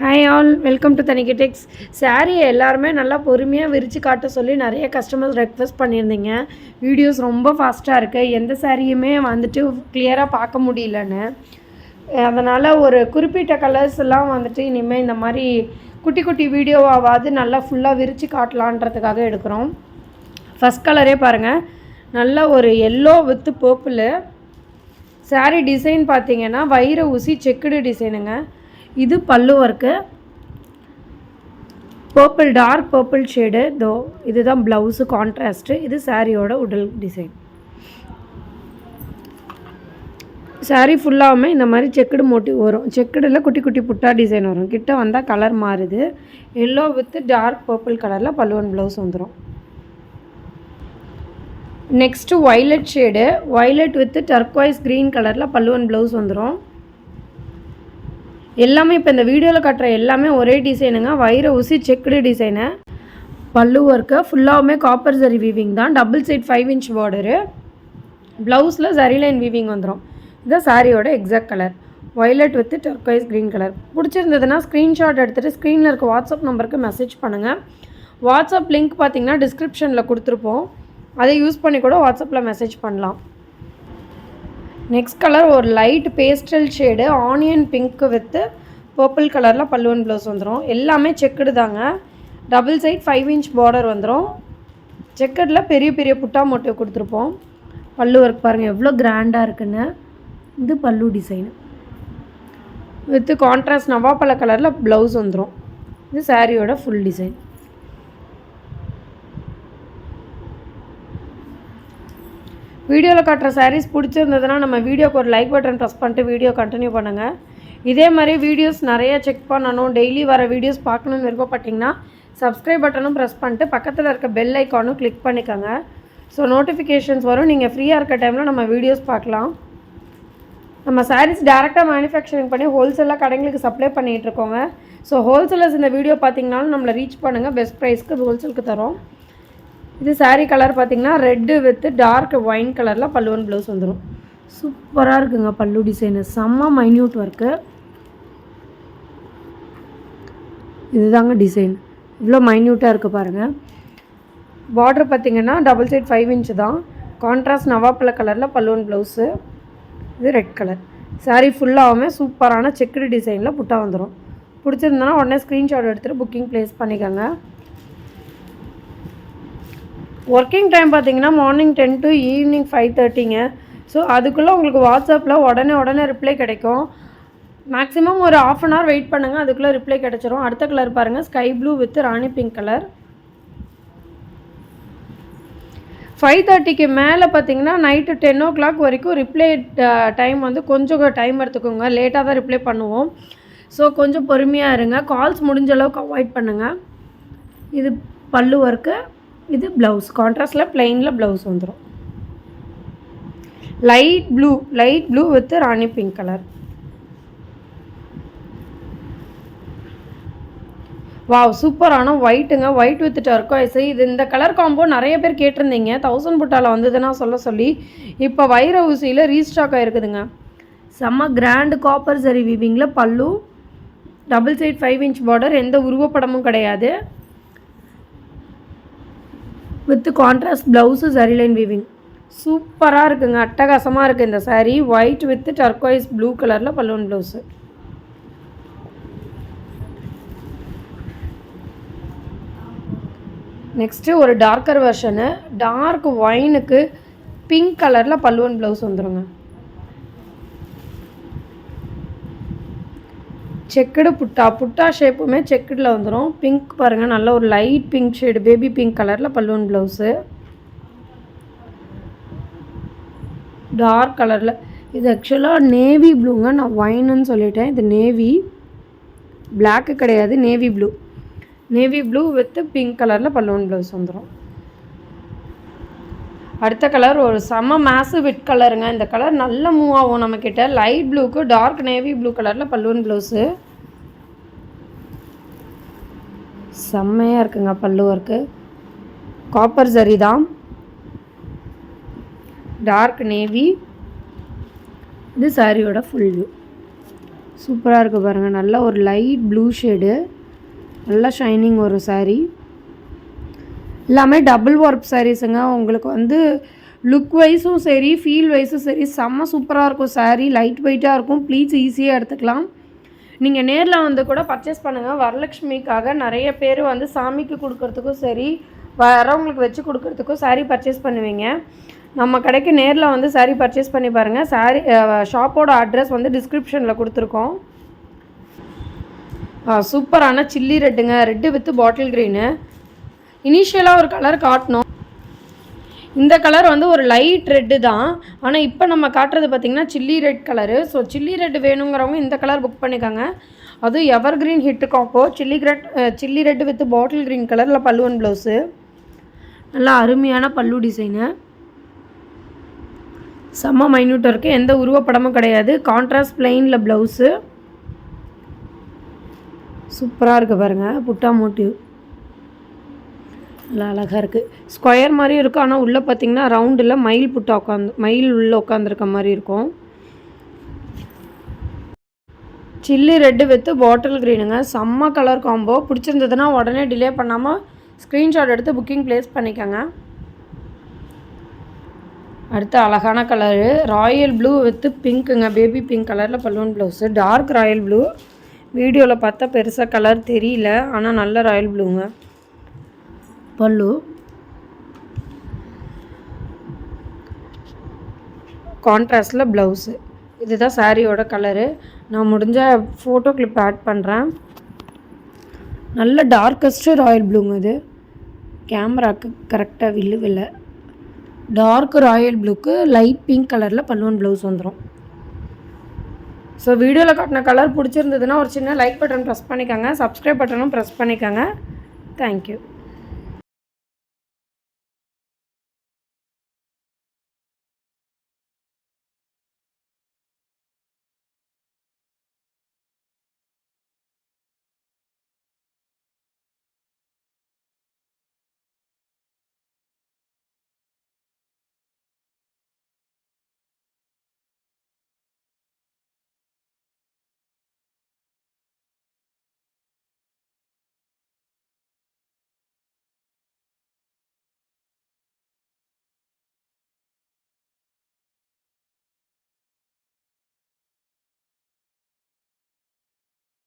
Hi all, welcome to தனிக்கு டெக்ஸ். சாரியை எல்லாருமே நல்லா பொறுமையாக விரித்து காட்ட சொல்லி நிறைய கஸ்டமர்ஸ் ரெக்வஸ்ட் பண்ணியிருந்தீங்க. வீடியோஸ் ரொம்ப ஃபாஸ்ட்டாக இருக்குது, எந்த சாரியுமே வந்துட்டு கிளியராக பார்க்க முடியலன்னு. அதனால் ஒரு குறிப்பிட்ட கலர்ஸ் எல்லாம் வந்துட்டு இனிமேல் இந்த மாதிரி குட்டி குட்டி வீடியோவாவது நல்லா ஃபுல்லாக விரித்து காட்டலான்றதுக்காக எடுக்கிறோம். ஃபஸ்ட் கலரே பாருங்கள், நல்ல ஒரு yellow with purple. Sari design பார்த்திங்கன்னா வைர ஊசி செக்குடு டிசைனுங்க. இது pallu work, purple dark purple shade. இதுதான் ப்ளவுஸு கான்ட்ராஸ்ட்டு. இது சாரியோட உடல் டிசைன். சாரீ ஃபுல்லாகவுமே இந்த மாதிரி செக்குடு மோட்டிவ் வரும். செக்குடில் குட்டி குட்டி புட்டா டிசைன் வரும். கிட்ட வந்தால் கலர் மாறுது. எல்லோ வித் டார்க் பர்பிள் கலரில் பல்லுவன் ப்ளவுஸ் வந்துடும். Next violet shade, violet with turquoise green கலரில் பல்லுவன் ப்ளவுஸ் வந்துடும். எல்லாமே இப்போ இந்த வீடியோவில் காட்டுற எல்லாமே ஒரே டிசைனுங்க. வைர ஊசி செக்குடு டிசைனு. பல்லு ஒர்க்கு ஃபுல்லாகவுமே காப்பர் ஜரி வீவிங் தான். Double side 5 inch border. ப்ளவுஸில் ஜரி லைன் வீவிங் வந்துடும். இதுதான் சாரியோட exact colour. Violet with turquoise green colour. பிடிச்சிருந்ததுன்னா ஸ்க்ரீன்ஷாட் எடுத்துகிட்டு ஸ்க்ரீனில் இருக்க வாட்ஸ்அப் நம்பருக்கு மெசேஜ் பண்ணுங்கள். வாட்ஸ்அப் லிங்க் பார்த்திங்கன்னா டிஸ்கிரிப்ஷனில் கொடுத்துருப்போம். அதை யூஸ் பண்ணி கூட வாட்ஸ்அப்பில் மெசேஜ் பண்ணலாம். நெக்ஸ்ட் கலர் ஒரு light pastel shade, onion pink with purple கலரில் பல்லுவன் ப்ளவுஸ் வந்துடும். எல்லாமே செக்குடு தாங்க. டபுள் சைட் 5 inch பார்டர் வந்துடும். செக்கடில் பெரிய பெரிய புட்டா மோட்டிவ் கொடுத்துருப்போம். பல்லு ஒர்க் பாருங்கள் எவ்வளோ கிராண்டாக இருக்குன்னு. இது பல்லு டிசைனு வித் கான்ட்ராஸ்ட் நவாப்பழ கலரில் ப்ளவுஸ் வந்துடும். இது சாரியோட ஃபுல் டிசைன். வீடியோவில் காட்டுற சாரீஸ் பிடிச்சிருந்ததுன்னா நம்ம வீடியோக்கு ஒரு லைக் பட்டன் ப்ரெஸ் பண்ணிட்டு வீடியோ கண்டினியூ பண்ணுங்கள். இதே மாதிரி வீடியோஸ் நிறைய செக் பண்ணணும், டெய்லி வர வீடியோஸ் பார்க்கணுன்னு விருப்பப்பட்டிங்கன்னா சப்ஸ்கிரைப் பட்டனும் ப்ரெஸ் பண்ணிட்டு பக்கத்தில் இருக்க பெல் ஐக்கானும் கிளிக் பண்ணிக்கோங்க. ஸோ நோட்டிஃபிகேஷன்ஸ் வரும். நீங்கள் ஃப்ரீயாக இருக்க டைமில் நம்ம வீடியோஸ் பார்க்கலாம். நம்ம சாரீஸ் டேரெக்டாக மேனுஃபேக்சரிங் பண்ணி ஹோல்சேலாக கடைங்களுக்கு சப்ளை பண்ணிகிட்ருக்கோங்க. ஸோ ஹோல்சேலர்ஸ் இந்த வீடியோ பார்த்திங்கனாலும் நம்மளை ரீச் பண்ணுங்கள். பெஸ்ட் ப்ரைஸ்க்கு ஹோல்சேலுக்கு தரோம். இது சாரீ கலர் பார்த்திங்கன்னா ரெட்டு வித் டார்க் ஒயின் கலரில் பல்லுவன் ப்ளவுஸ் வந்துடும். சூப்பராக இருக்குங்க பல்லு டிசைனு. செம்ம மைன்யூட் ஒர்க்கு. இதுதாங்க டிசைன். இவ்வளோ மைன்யூட்டாக இருக்குது பாருங்கள். பார்டர் பார்த்திங்கன்னா டபுள் சைட் 5 inch தான். கான்ட்ராஸ்ட் நவாப்பழ கலரில் பல்லுவன் ப்ளவுஸு. இது ரெட் கலர். சாரீ ஃபுல்லாகவுமே சூப்பரான செக்குடு டிசைனில் புட்டா வந்துடும். பிடிச்சிருந்தனா உடனே ஸ்க்ரீன்ஷாட் எடுத்துகிட்டு புக்கிங் ப்ளேஸ் பண்ணிக்கோங்க. ஒர்க்கிங் டைம் பார்த்திங்கன்னா மார்னிங் 10 to ஈவினிங் 5:30ங்க. ஸோ அதுக்குள்ளே உங்களுக்கு வாட்ஸ்அப்பில் உடனே ரிப்ளை கிடைக்கும். மேக்ஸிமம் ஒரு 1/2 hour வெயிட் பண்ணுங்கள், அதுக்குள்ளே ரிப்ளை கிடச்சிரும். அடுத்த கலர் பாருங்கள், sky blue with rani pink colour. 5:30க்கு மேலே பார்த்திங்கன்னா நைட்டு 10 o'clock வரைக்கும் ரிப்ளை டைம் வந்து கொஞ்சம் டைம் எடுத்துக்கோங்க. லேட்டாக தான் ரிப்ளை பண்ணுவோம். ஸோ கொஞ்சம் பொறுமையாக இருங்க. கால்ஸ் முடிஞ்ச அளவுக்கு அவாய்ட் பண்ணுங்கள். இது பல்லு ஒர்க்கு. இது ப்ளவுஸ் கான்ட்ராஸ்டில் ப்ளெயினில் ப்ளவுஸ் வந்துடும். Light blue with rani pink colour. Wow, சூப்பரான ஒயிட்டுங்க. White with turquoise. இது இந்த கலர் காம்போ நிறைய பேர் கேட்டிருந்தீங்க. 1000 புட்டாவில் வந்ததுன்னா சொல்லி இப்போ வைர ஊசியில் ரீஸ்டாக் ஆகிருக்குதுங்க. செம்ம கிராண்டு காப்பர் ஜரி வீவிங்கில் pallu. Double side 5 inch border. எந்த உருவப்படமும் கிடையாது. With contrast blouse zari line weaving. சூப்பராக இருக்குங்க. அட்டகாசமாக இருக்குது இந்த sari. White with turquoise blue கலரில் பல்லுவன் ப்ளவுஸு. நெக்ஸ்ட்டு ஒரு டார்க்கர் வெர்ஷனு. டார்க் ஒயினுக்கு பிங்க் கலரில் பல்லுவன் ப்ளவுஸ் வந்துடுங்க. செக்குடு புட்டா ஷேப்புமே செக்குடில் வந்துடும். பிங்க் பாருங்கள், நல்ல ஒரு light pink shade, baby pink கலரில் பல்லுவன் ப்ளவுஸு. டார்க் கலரில். இது ஆக்சுவலாக நேவி ப்ளூங்க. நான் ஒயின்னு சொல்லிட்டேன். இது நேவி, பிளாக்கு கிடையாது, நேவி ப்ளூ வித் பிங்க் கலரில் பல்லுவன் ப்ளவுஸ் வந்துடும். அடுத்த கலர் ஒரு செம்ம மேசிவ் விட் கலருங்க. இந்த கலர் நல்ல மூவ் ஆகும் நம்மக்கிட்ட. லைட் ப்ளூக்கு டார்க் நேவி ப்ளூ கலரில் பல்லுவன் ப்ளவுஸு. செம்மையாக இருக்குங்க பல்லு ஒர்க்கு. காப்பர் ஜரி தான். Dark navy. இது சாரியோட ஃபுல் வியூ. சூப்பராக இருக்குது பாருங்கள். நல்ல ஒரு லைட் ப்ளூ ஷேடு, நல்லா ஷைனிங் ஒரு சாரீ. எல்லாமே டபுள் ஒர்க் சாரீஸுங்க. உங்களுக்கு வந்து லுக் வைஸும் சரி, ஃபீல் வைஸும் சரி, செம்ம சூப்பராக இருக்கும் சாரீ. லைட் வெயிட்டாக இருக்கும். ப்ளீட்ஸ் ஈஸியாக எடுத்துக்கலாம். நீங்கள் நேரில் வந்து கூட பர்ச்சேஸ் பண்ணுங்கள். வரலட்சுமிக்காக நிறைய பேர் வந்து சாமிக்கு கொடுக்குறதுக்கும் சரி, வரவங்களுக்கு வச்சு கொடுக்குறதுக்கும் சாரீ பர்ச்சேஸ் பண்ணுவீங்க. நம்ம கடைக்கு நேரில் வந்து சாரீ பர்ச்சேஸ் பண்ணி பாருங்கள். சாரீ ஷாப்போட அட்ரஸ் வந்து டிஸ்கிரிப்ஷனில் கொடுத்துருக்கோம். சூப்பரான சில்லி ரெட்டுங்க. Red with bottle green. இனிஷியலாக ஒரு கலர் காட்டணும். இந்த கலர் வந்து ஒரு லைட் ரெட்டு தான். ஆனால் இப்போ நம்ம காட்டுறது பார்த்திங்கன்னா chilli red colour. So chilli red வேணுங்கிறவங்க இந்த கலர் புக் பண்ணிக்கோங்க. அதுவும் எவர் green hit combo. Chilli red with bottle green கலரில் பல்லு அண்ட் ப்ளவுஸு. நல்லா அருமையான பல்லு டிசைனு. செம்ம மைன்யூட்டாக இருக்குது. எந்த உருவப்படமும் கிடையாது. கான்ட்ராஸ்ட் பிளெயினில் ப்ளவுஸு. சூப்பராக இருக்குது பாருங்கள். புட்டா மோட்டிவ் நல்லா அழகாக இருக்குது. ஸ்கொயர் மாதிரி இருக்கும். ஆனால் உள்ளே பார்த்திங்கன்னா ரவுண்டில் மயில் உள்ளே உட்காந்துருக்க மாதிரி இருக்கும். சில்லி ரெட்டு வித்து பாட்டில் க்ரீனுங்க. செம்ம கலர் காம்போ. பிடிச்சிருந்ததுன்னா உடனே டிலே பண்ணாமல் ஸ்க்ரீன்ஷாட் எடுத்து புக்கிங் ப்ளேஸ் பண்ணிக்கோங்க. அடுத்து அழகான கலரு ராயல் ப்ளூ வித்து பிங்க்குங்க. பேபி பிங்க் கலரில் பல்லுவன் ப்ளவுஸு. Dark Royal blue. வீடியோவில் பார்த்தா பெருசாக கலர் தெரியல, ஆனால் நல்ல ராயல் ப்ளூங்க. பல்லு கான்ட்ராஸ்டில் ப்ளவுஸு. இதுதான் சாரியோட கலரு. நான் முடிஞ்ச ஃபோட்டோ கிளிப் ஆட் பண்ணுறேன். நல்ல டார்க்கஸ்ட்டு ராயல் ப்ளூங்க. இது கேமராவுக்கு கரெக்டாக வில்லுவில்லை. டார்க் ராயல் ப்ளூக்கு லைட் பிங்க் கலரில் பல்லுவன் ப்ளவுஸ் வந்துடும். ஸோ வீடியோவில் காட்டின கலர் பிடிச்சிருந்ததுன்னா ஒரு சின்ன லைக் பட்டன் ப்ரெஸ் பண்ணிக்கோங்க. சப்ஸ்கிரைப் பட்டனும் ப்ரெஸ் பண்ணிக்கோங்க. தேங்க்யூ.